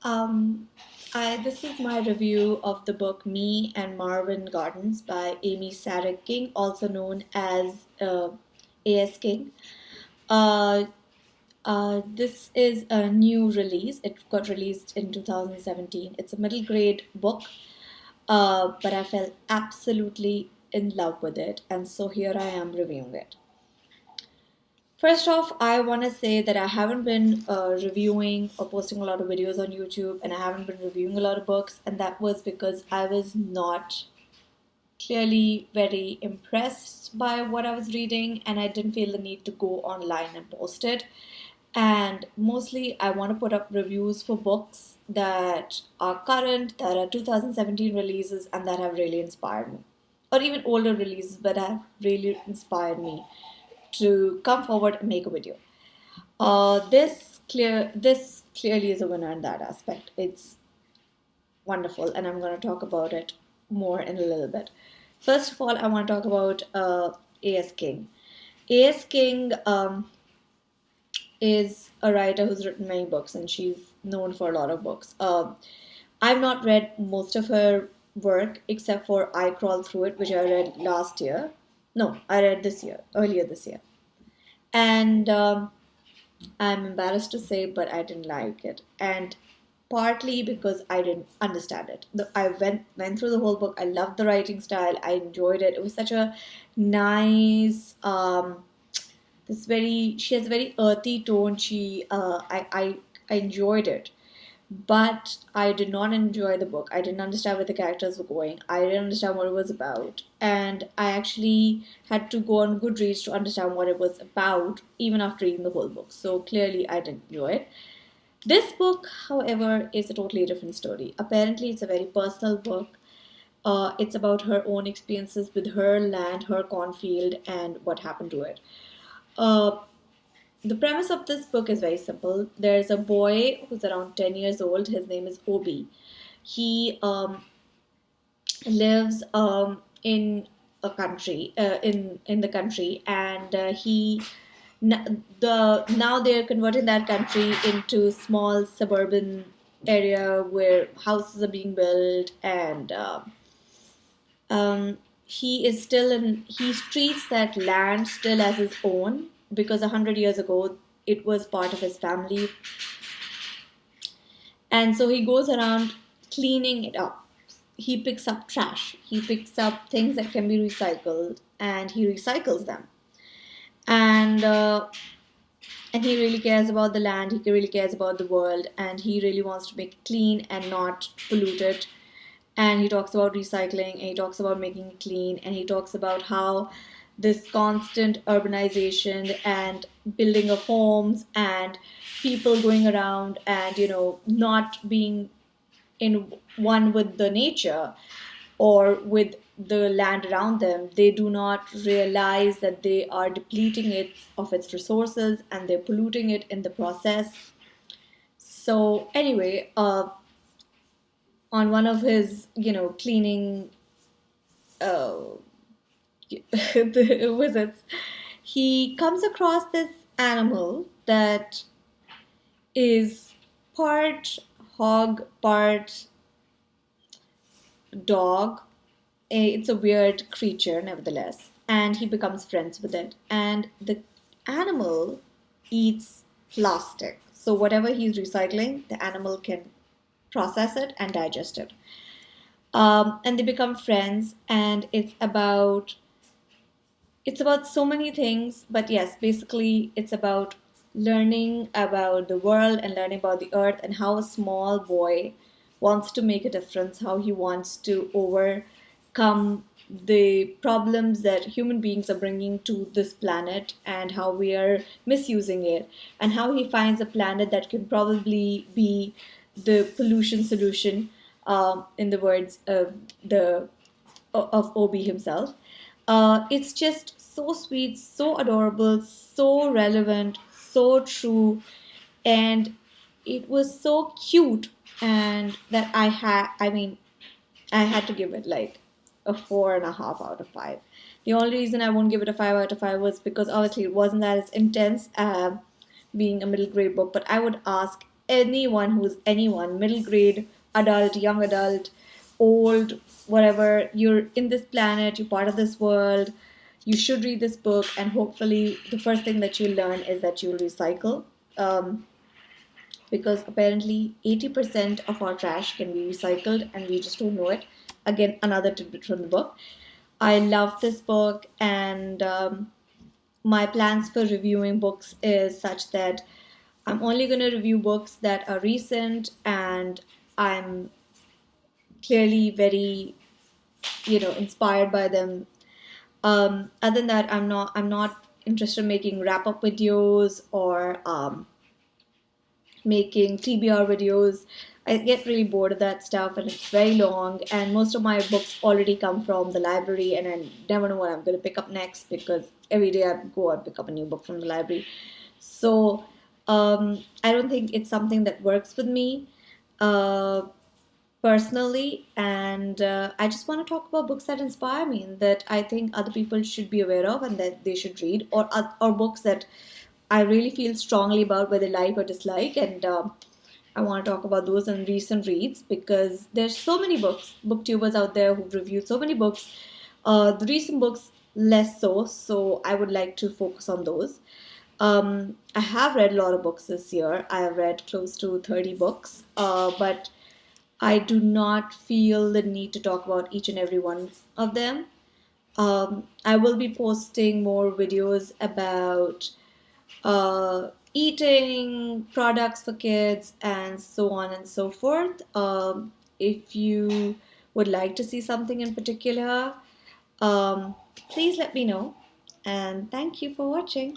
Um, this is my review of the book Me and Marvin Gardens by King, also known as A.S.King. Uh, this is a new release. It got released in 2017. It's a middle grade book, but I fell absolutely in love with it, and so here I am reviewing it. First off, I want to say that I haven't been reviewing or posting a lot of videos on YouTube, and I haven't been reviewing a lot of books, and that was because I was not clearly very impressed by what I was reading, and I didn't feel the need to go online and post it. And mostly, I want to put up reviews for books that are current, that are 2017 releases, and that have really inspired me, or even older releases, but have really inspired me to come forward and make a video. This clearly is a winner in that aspect. It's wonderful, and I'm going to talk about it more in a little bit. First of all, I want to talk about A.S. King. A.S. King is a writer who's written many books, and she's known for a lot of books. I've not read most of her work except for I Crawl Through It, which I read last year. No, I read this year, earlier this year. And I'm embarrassed to say, but I didn't like it, and partly because I didn't understand it. I went through the whole book. I loved the writing style. I enjoyed it. It was such a nice, this very. She has a very earthy tone. I enjoyed it, but I did not enjoy the book. I didn't understand where the characters were going. I didn't understand what it was about. And I actually had to go on Goodreads to understand what it was about, even after reading the whole book. So clearly, I didn't enjoy it. This book, however, is a totally different story. Apparently, it's a very personal book. It's about her own experiences with her land, her cornfield, and what happened to it. Uh, the premise of this book is very simple. There's a boy who's around 10 years old. His name is Obi. He lives a country in the country, and now they're converting that country into small suburban area where houses are being built, and he is still in he treats that land still as his own because 100 years ago it was part of his family, and so he goes around cleaning it up. He picks up trash, he picks up things that can be recycled, and he recycles them. And uh, and he really cares about the land, he really cares about the world, and he really wants to make it clean and not pollute it. And he talks about recycling, and he talks about making it clean, and he talks about how this constant urbanization and building of homes and people going around and not being in one with the nature or with the land around them, they do not realize that they are depleting it of its resources and they're polluting it in the process. So anyway, on one of his cleaning uh, the visits, he comes across this animal that is part hog, part dog. It's a weird creature, nevertheless, and he becomes friends with it. And the animal eats plastic. So, whatever he's recycling, the animal can process it and digest it. And they become friends, and it's about so many things, but yes, basically it's about learning about the world and learning about the earth and how a small boy wants to make a difference, how he wants to overcome the problems that human beings are bringing to this planet and how we are misusing it, and how he finds a planet that can probably be the pollution solution, in the words of Obi himself. It's just so sweet, so adorable, so relevant, so true, and it was so cute. And that I had to give it like a 4.5 out of 5. The only reason I won't give it a 5 out of 5 was because obviously it wasn't that as intense, being a middle grade book, but I would ask anyone who's anyone, middle grade, adult, young adult, old, whatever, you're in this planet, you're part of this world, you should read this book, and hopefully the first thing that you'll learn is that you'll recycle. Um, because apparently 80% of our trash can be recycled and we just don't know it. Again, another tidbit from the book. I love this book, and my plans for reviewing books is such that I'm only going to review books that are recent and I'm clearly very, inspired by them. Other than that, I'm not interested in making wrap up videos or making TBR videos. I get really bored of that stuff and it's very long. And most of my books already come from the library, and I never know what I'm going to pick up next because every day I go and pick up a new book from the library. So I don't think it's something that works with me uh, personally. And I just want to talk about books that inspire me and that I think other people should be aware of and that they should read, or books that I really feel strongly about, whether like or dislike. And I want to talk about those and recent reads because there's so many booktubers out there who've reviewed so many books. The recent books less so, so I would like to focus on those. I have read a lot of books this year. I have read close to 30 books, but I do not feel the need to talk about each and every one of them. I will be posting more videos about eating products for kids and so on and so forth. If you would like to see something in particular, please let me know. And thank you for watching.